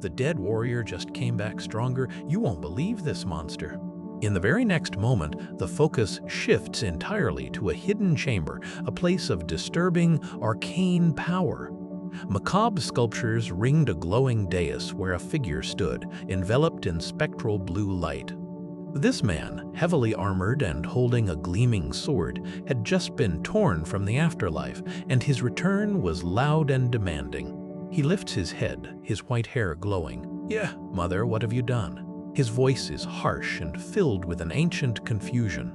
The dead warrior just came back stronger. You won't believe this monster." In the very next moment, the focus shifts entirely to a hidden chamber, a place of disturbing, arcane power. Macabre sculptures ringed a glowing dais where a figure stood, enveloped in spectral blue light. This man, heavily armored and holding a gleaming sword, had just been torn from the afterlife, and his return was loud and demanding. He lifts his head, his white hair glowing. "Yeah, mother, what have you done?" His voice is harsh and filled with an ancient confusion.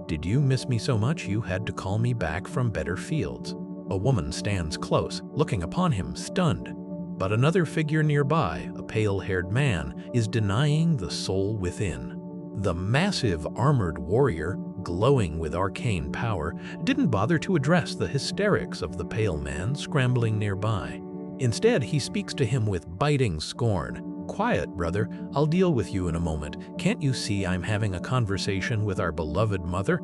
"Did you miss me so much you had to call me back from better fields?" A woman stands close, looking upon him, stunned. But another figure nearby, a pale-haired man, is denying the soul within. The massive armored warrior, glowing with arcane power, didn't bother to address the hysterics of the pale man scrambling nearby. Instead, he speaks to him with biting scorn. "Quiet, brother. I'll deal with you in a moment. Can't you see I'm having a conversation with our beloved mother?"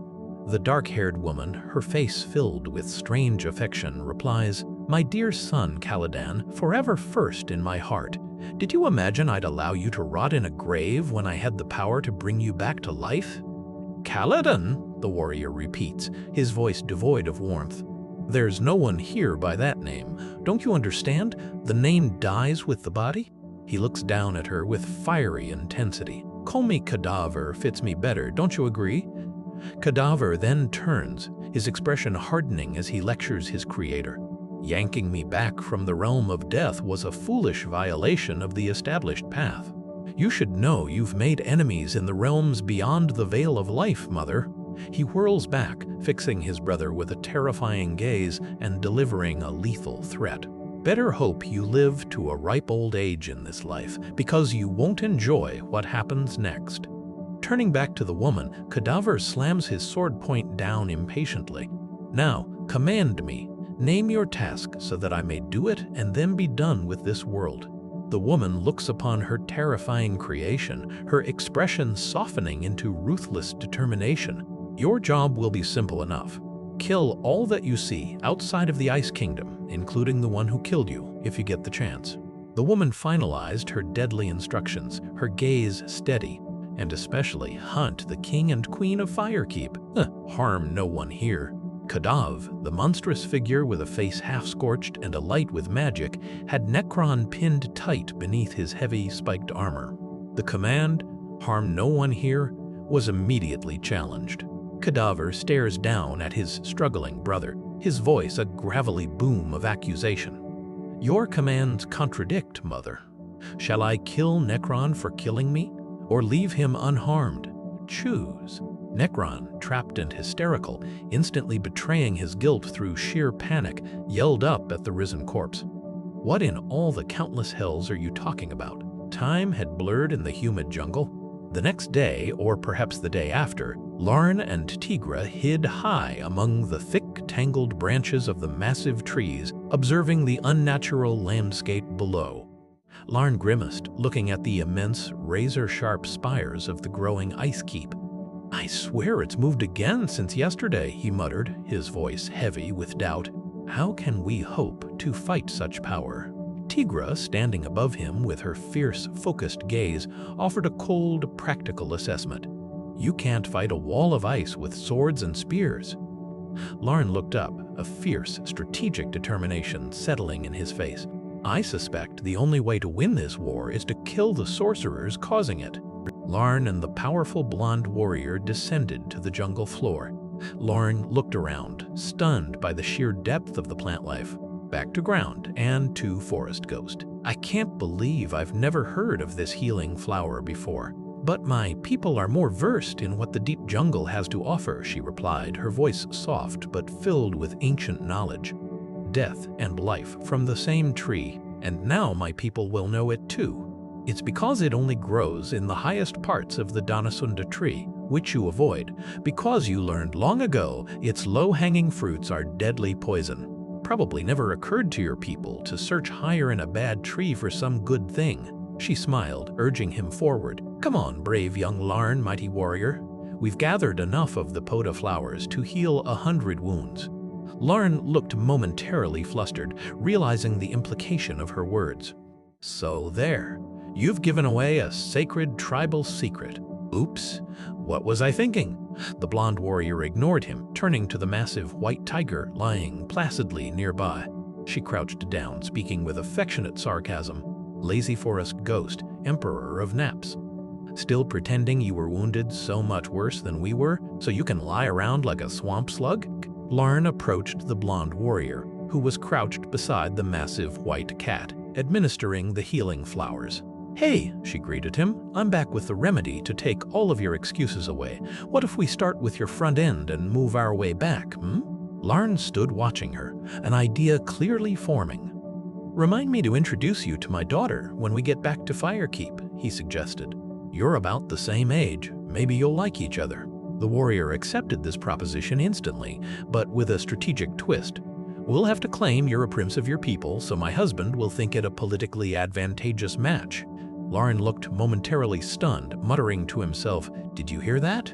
The dark-haired woman, her face filled with strange affection, replies, "My dear son, Caladan, forever first in my heart. Did you imagine I'd allow you to rot in a grave when I had the power to bring you back to life?" "Caladan?" the warrior repeats, his voice devoid of warmth. "There's no one here by that name. Don't you understand? The name dies with the body." He looks down at her with fiery intensity. "Call me Cadaver fits me better, don't you agree?" Cadaver then turns, his expression hardening as he lectures his creator. "Yanking me back from the realm of death was a foolish violation of the established path. You should know you've made enemies in the realms beyond the veil of life, mother." He whirls back, fixing his brother with a terrifying gaze and delivering a lethal threat. "Better hope you live to a ripe old age in this life, because you won't enjoy what happens next." Turning back to the woman, Cadaver slams his sword point down impatiently. "Now, command me. Name your task so that I may do it and then be done with this world." The woman looks upon her terrifying creation, her expression softening into ruthless determination. "Your job will be simple enough. Kill all that you see outside of the Ice Kingdom, including the one who killed you, if you get the chance." The woman finalized her deadly instructions, her gaze steady. "And especially hunt the king and queen of Firekeep. Harm no one here." Cadav, the monstrous figure with a face half-scorched and alight with magic, had Necron pinned tight beneath his heavy, spiked armor. The command, "Harm no one here," was immediately challenged. Cadaver stares down at his struggling brother, his voice a gravelly boom of accusation. "Your commands contradict, mother. Shall I kill Necron for killing me, or leave him unharmed? Choose." Necron, trapped and hysterical, instantly betraying his guilt through sheer panic, yelled up at the risen corpse. "What in all the countless hells are you talking about?" Time had blurred in the humid jungle. The next day, or perhaps the day after, Larn and Tigra hid high among the thick, tangled branches of the massive trees, observing the unnatural landscape below. Larn grimaced, looking at the immense, razor-sharp spires of the growing ice keep. "I swear it's moved again since yesterday," he muttered, his voice heavy with doubt. "How can we hope to fight such power?" Tigra, standing above him with her fierce, focused gaze, offered a cold, practical assessment. "You can't fight a wall of ice with swords and spears." Larn looked up, a fierce, strategic determination settling in his face. "I suspect the only way to win this war is to kill the sorcerers causing it." Larn and the powerful blonde warrior descended to the jungle floor. Larn looked around, stunned by the sheer depth of the plant life. Back to ground and to Forest Ghost. "I can't believe I've never heard of this healing flower before. But my people are more versed in what the deep jungle has to offer," she replied, her voice soft but filled with ancient knowledge. "Death and life from the same tree, and now my people will know it too. It's because it only grows in the highest parts of the Danasunda tree, which you avoid, because you learned long ago its low-hanging fruits are deadly poison. Probably never occurred to your people to search higher in a bad tree for some good thing." She smiled, urging him forward. "Come on, brave young Larn, mighty warrior. We've gathered enough of the Poda flowers to heal 100 wounds." Larn looked momentarily flustered, realizing the implication of her words. So there, you've given away a sacred tribal secret. Oops, what was I thinking? The blonde warrior ignored him, turning to the massive white tiger lying placidly nearby. She crouched down, speaking with affectionate sarcasm. Lazy Forest Ghost, Emperor of Naps. Still pretending you were wounded so much worse than we were, so you can lie around like a swamp slug? Larn approached the blonde warrior, who was crouched beside the massive white cat, administering the healing flowers. "Hey," she greeted him, "I'm back with the remedy to take all of your excuses away. What if we start with your front end and move our way back, Larn stood watching her, an idea clearly forming. "Remind me to introduce you to my daughter when we get back to Firekeep," he suggested. "You're about the same age. Maybe you'll like each other." The warrior accepted this proposition instantly, but with a strategic twist. "We'll have to claim you're a prince of your people, so my husband will think it a politically advantageous match." Larn looked momentarily stunned, muttering to himself, "Did you hear that?"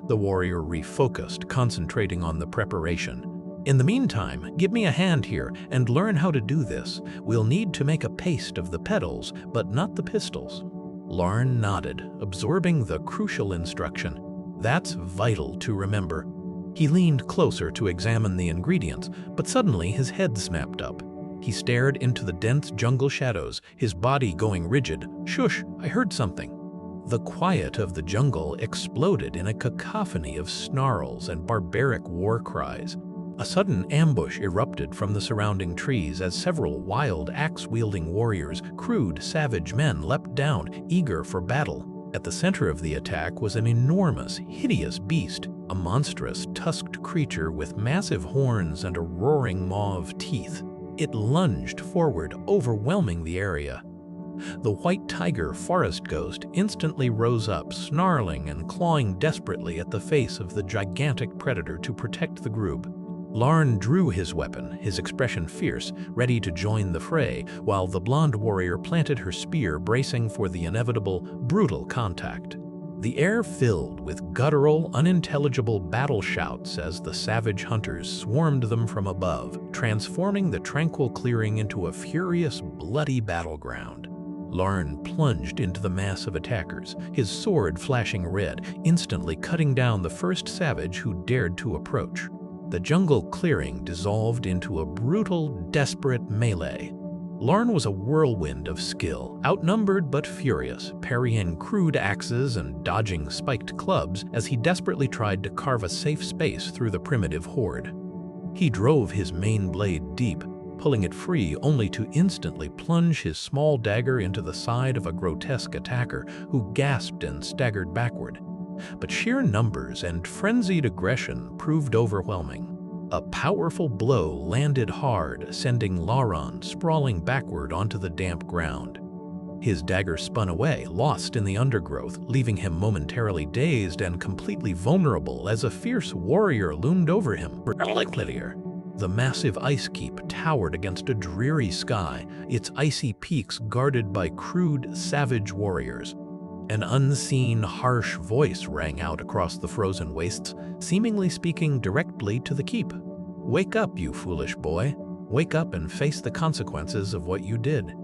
The warrior refocused, concentrating on the preparation. "In the meantime, give me a hand here and learn how to do this. We'll need to make a paste of the petals, but not the pistils." Larn nodded, absorbing the crucial instruction. That's vital to remember. He leaned closer to examine the ingredients, but suddenly his head snapped up. He stared into the dense jungle shadows, his body going rigid. "Shush, I heard something." The quiet of the jungle exploded in a cacophony of snarls and barbaric war cries. A sudden ambush erupted from the surrounding trees as several wild axe-wielding warriors, crude, savage men, leapt down, eager for battle. At the center of the attack was an enormous, hideous beast, a monstrous, tusked creature with massive horns and a roaring maw of teeth. It lunged forward, overwhelming the area. The white tiger forest ghost instantly rose up, snarling and clawing desperately at the face of the gigantic predator to protect the group. Larn drew his weapon, his expression fierce, ready to join the fray, while the blonde warrior planted her spear, bracing for the inevitable, brutal contact. The air filled with guttural, unintelligible battle shouts as the savage hunters swarmed them from above, transforming the tranquil clearing into a furious, bloody battleground. Larn plunged into the mass of attackers, his sword flashing red, instantly cutting down the first savage who dared to approach. The jungle clearing dissolved into a brutal, desperate melee. Larn was a whirlwind of skill, outnumbered but furious, parrying crude axes and dodging spiked clubs as he desperately tried to carve a safe space through the primitive horde. He drove his main blade deep, pulling it free only to instantly plunge his small dagger into the side of a grotesque attacker who gasped and staggered backward. But sheer numbers and frenzied aggression proved overwhelming. A powerful blow landed hard, sending Larn sprawling backward onto the damp ground. His dagger spun away, lost in the undergrowth, leaving him momentarily dazed and completely vulnerable as a fierce warrior loomed over him. The massive ice keep towered against a dreary sky, its icy peaks guarded by crude, savage warriors. An unseen, harsh voice rang out across the frozen wastes, seemingly speaking directly to the keep. "Wake up, you foolish boy. Wake up and face the consequences of what you did."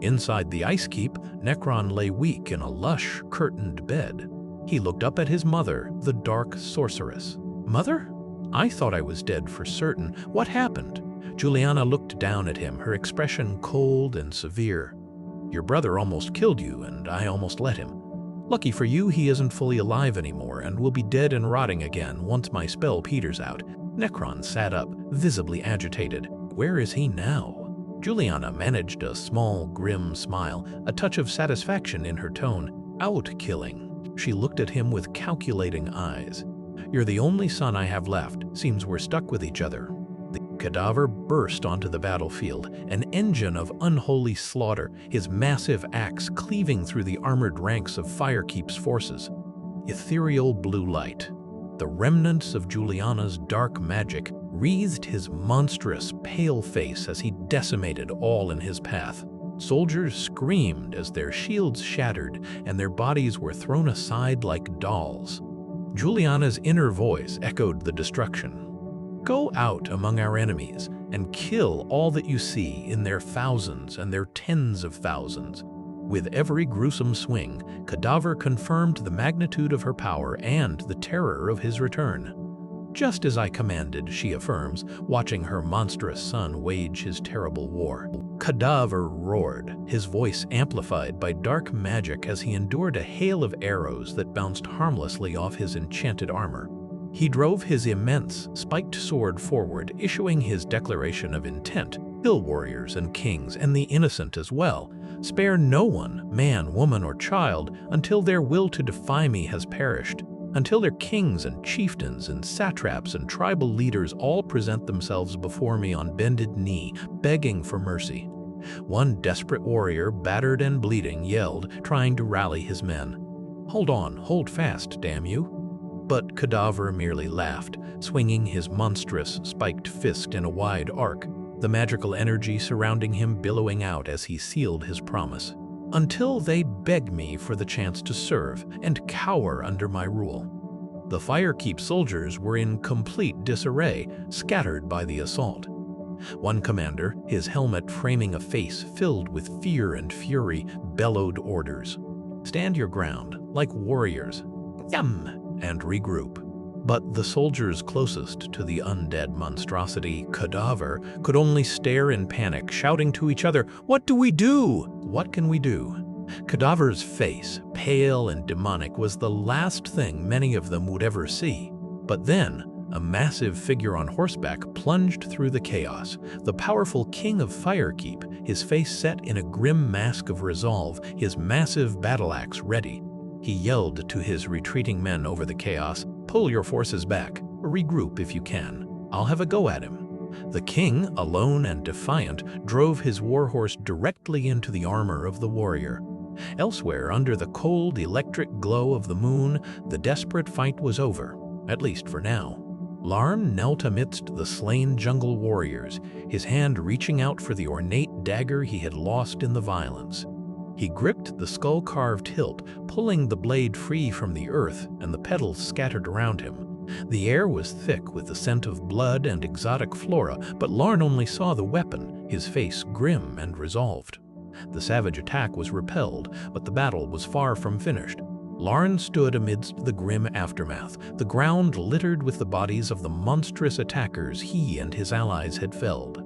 Inside the ice keep, Necron lay weak in a lush, curtained bed. He looked up at his mother, the dark sorceress. "Mother? I thought I was dead for certain. What happened?" Juliana looked down at him, her expression cold and severe. "Your brother almost killed you, and I almost let him. Lucky for you, he isn't fully alive anymore and will be dead and rotting again once my spell peters out." Necron sat up, visibly agitated. "Where is he now?" Juliana managed a small, grim smile, a touch of satisfaction in her tone. "Out killing." She looked at him with calculating eyes. "You're the only son I have left. Seems we're stuck with each other." The cadaver burst onto the battlefield, an engine of unholy slaughter, his massive axe cleaving through the armored ranks of Firekeep's forces. Ethereal blue light, the remnants of Juliana's dark magic, wreathed his monstrous, pale face as he decimated all in his path. Soldiers screamed as their shields shattered and their bodies were thrown aside like dolls. Juliana's inner voice echoed the destruction. "Go out among our enemies, and kill all that you see in their thousands and their tens of thousands. With every gruesome swing, Cadaver confirmed the magnitude of her power and the terror of his return. "Just as I commanded," she affirms, watching her monstrous son wage his terrible war. Cadaver roared, his voice amplified by dark magic as he endured a hail of arrows that bounced harmlessly off his enchanted armor. He drove his immense, spiked sword forward, issuing his declaration of intent: "Kill warriors and kings, and the innocent as well. Spare no one, man, woman, or child, until their will to defy me has perished. Until their kings and chieftains and satraps and tribal leaders all present themselves before me on bended knee, begging for mercy." One desperate warrior, battered and bleeding, yelled, trying to rally his men. "Hold on, hold fast, damn you." But Cadaver merely laughed, swinging his monstrous, spiked fist in a wide arc, the magical energy surrounding him billowing out as he sealed his promise. "Until they beg me for the chance to serve and cower under my rule." The Firekeep soldiers were in complete disarray, scattered by the assault. One commander, his helmet framing a face filled with fear and fury, bellowed orders. "Stand your ground, like warriors. Yum!" and regroup. But the soldiers closest to the undead monstrosity, Cadaver, could only stare in panic, shouting to each other, "What do we do? What can we do?" Cadaver's face, pale and demonic, was the last thing many of them would ever see. But then, a massive figure on horseback plunged through the chaos, the powerful king of Firekeep, his face set in a grim mask of resolve, his massive battle axe ready. He yelled to his retreating men over the chaos, "Pull your forces back, regroup if you can. I'll have a go at him." The king, alone and defiant, drove his warhorse directly into the armor of the warrior. Elsewhere, under the cold, electric glow of the moon, the desperate fight was over, at least for now. Larn knelt amidst the slain jungle warriors, his hand reaching out for the ornate dagger he had lost in the violence. He gripped the skull-carved hilt, pulling the blade free from the earth, and the petals scattered around him. The air was thick with the scent of blood and exotic flora, but Larn only saw the weapon, his face grim and resolved. The savage attack was repelled, but the battle was far from finished. Larn stood amidst the grim aftermath, the ground littered with the bodies of the monstrous attackers he and his allies had felled.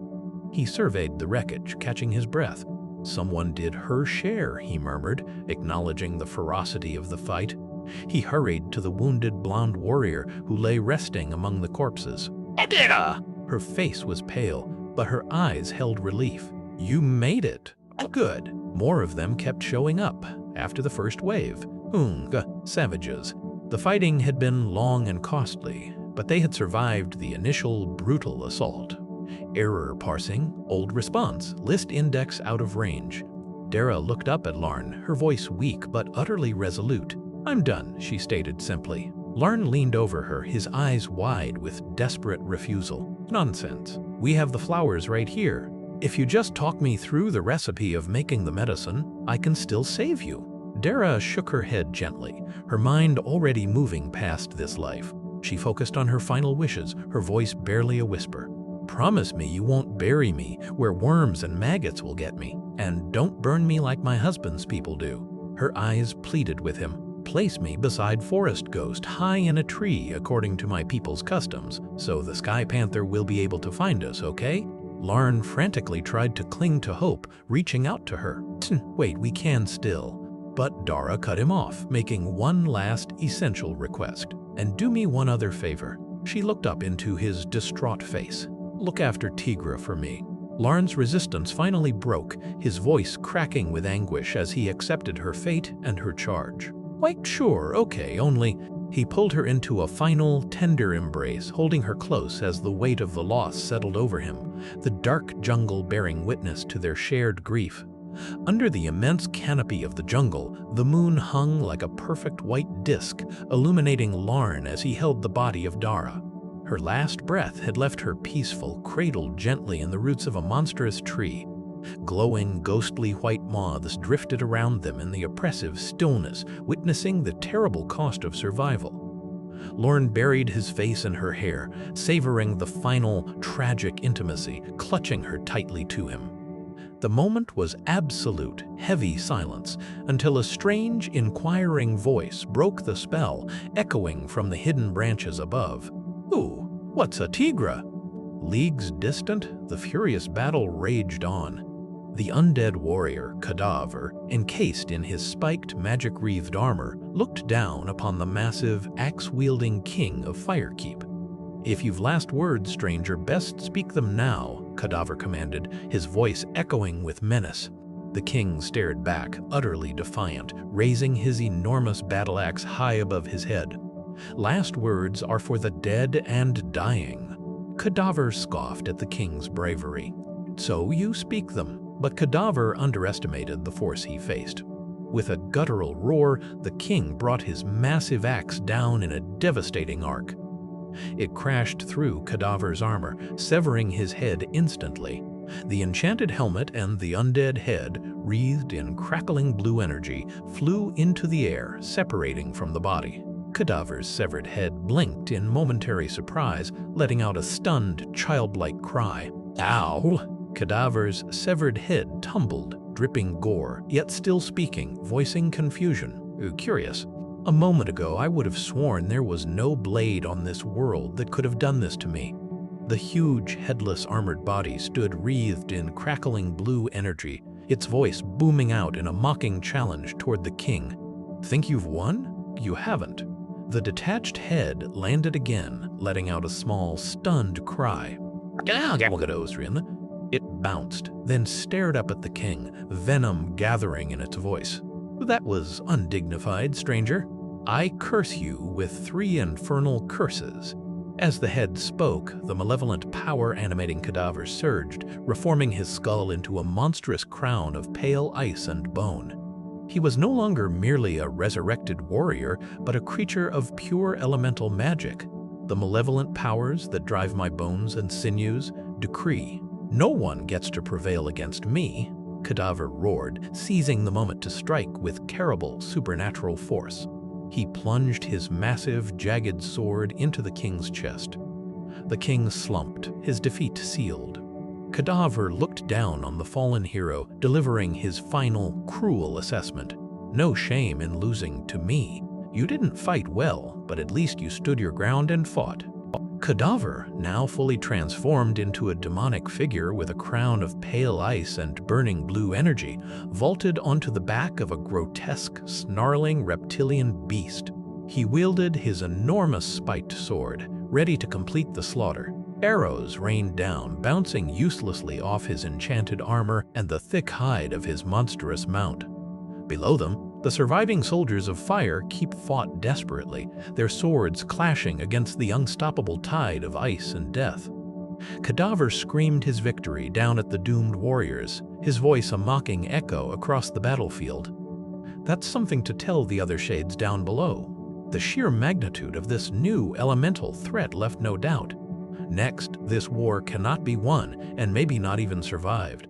He surveyed the wreckage, catching his breath. "Someone did her share," he murmured, acknowledging the ferocity of the fight. He hurried to the wounded blonde warrior who lay resting among the corpses. "Edira!" Her face was pale, but her eyes held relief. "You made it. Good." More of them kept showing up. After the first wave, savages. The fighting had been long and costly, but they had survived the initial brutal assault. Error parsing, old response, list index out of range. Dara looked up at Larn, her voice weak but utterly resolute. "I'm done," she stated simply. Larn leaned over her, his eyes wide with desperate refusal. "Nonsense. We have the flowers right here. If you just talk me through the recipe of making the medicine, I can still save you." Dara shook her head gently, her mind already moving past this life. She focused on her final wishes, her voice barely a whisper. "Promise me you won't bury me where worms and maggots will get me, and don't burn me like my husband's people do." Her eyes pleaded with him. "Place me beside Forest Ghost, high in a tree according to my people's customs, so the Sky Panther will be able to find us, okay?" Larn frantically tried to cling to hope, reaching out to her. "Wait, we can still." But Dara cut him off, making one last essential request. "And do me one other favor." She looked up into his distraught face. "Look after Tigra for me." Larn's resistance finally broke, his voice cracking with anguish as he accepted her fate and her charge. "Wait, sure, okay, only..." He pulled her into a final, tender embrace, holding her close as the weight of the loss settled over him, the dark jungle bearing witness to their shared grief. Under the immense canopy of the jungle, the moon hung like a perfect white disk, illuminating Larn as he held the body of Dara. Her last breath had left her peaceful, cradled gently in the roots of a monstrous tree. Glowing, ghostly white moths drifted around them in the oppressive stillness, witnessing the terrible cost of survival. Lorne buried his face in her hair, savoring the final, tragic intimacy, clutching her tightly to him. The moment was absolute, heavy silence, until a strange, inquiring voice broke the spell, echoing from the hidden branches above. "Ooh, what's a tigra?" Leagues distant, the furious battle raged on. The undead warrior, Cadaver, encased in his spiked, magic-wreathed armor, looked down upon the massive, axe-wielding king of Firekeep. "If you've last words, stranger, best speak them now," Cadaver commanded, his voice echoing with menace. The king stared back, utterly defiant, raising his enormous battle axe high above his head. "Last words are for the dead and dying." Cadaver scoffed at the king's bravery. "So you speak them." But Cadaver underestimated the force he faced. With a guttural roar, the king brought his massive axe down in a devastating arc. It crashed through Cadaver's armor, severing his head instantly. The enchanted helmet and the undead head, wreathed in crackling blue energy, flew into the air, separating from the body. Cadaver's severed head blinked in momentary surprise, letting out a stunned, childlike cry. "Ow!" Cadaver's severed head tumbled, dripping gore, yet still speaking, voicing confusion. "Curious. A moment ago I would have sworn there was no blade on this world that could have done this to me." The huge, headless armored body stood wreathed in crackling blue energy, its voice booming out in a mocking challenge toward the king. "Think you've won? You haven't." The detached head landed again, letting out a small, stunned cry. It bounced, then stared up at the king, venom gathering in its voice. "That was undignified, stranger. I curse you with 3 infernal curses." As the head spoke, the malevolent power animating Cadaver surged, reforming his skull into a monstrous crown of pale ice and bone. He was no longer merely a resurrected warrior, but a creature of pure elemental magic. "The malevolent powers that drive my bones and sinews decree. No one gets to prevail against me," Cadaver roared, seizing the moment to strike with terrible supernatural force. He plunged his massive, jagged sword into the king's chest. The king slumped, his defeat sealed. Cadaver looked down on the fallen hero, delivering his final, cruel assessment. "No shame in losing to me. You didn't fight well, but at least you stood your ground and fought." Cadaver, now fully transformed into a demonic figure with a crown of pale ice and burning blue energy, vaulted onto the back of a grotesque, snarling reptilian beast. He wielded his enormous spiked sword, ready to complete the slaughter. Arrows rained down, bouncing uselessly off his enchanted armor and the thick hide of his monstrous mount. Below them, the surviving soldiers of Firekeep fought desperately, their swords clashing against the unstoppable tide of ice and death. Cadaver screamed his victory down at the doomed warriors, his voice a mocking echo across the battlefield. That's something to tell the other shades down below. The sheer magnitude of this new elemental threat left no doubt. Next, this war cannot be won, and maybe not even survived.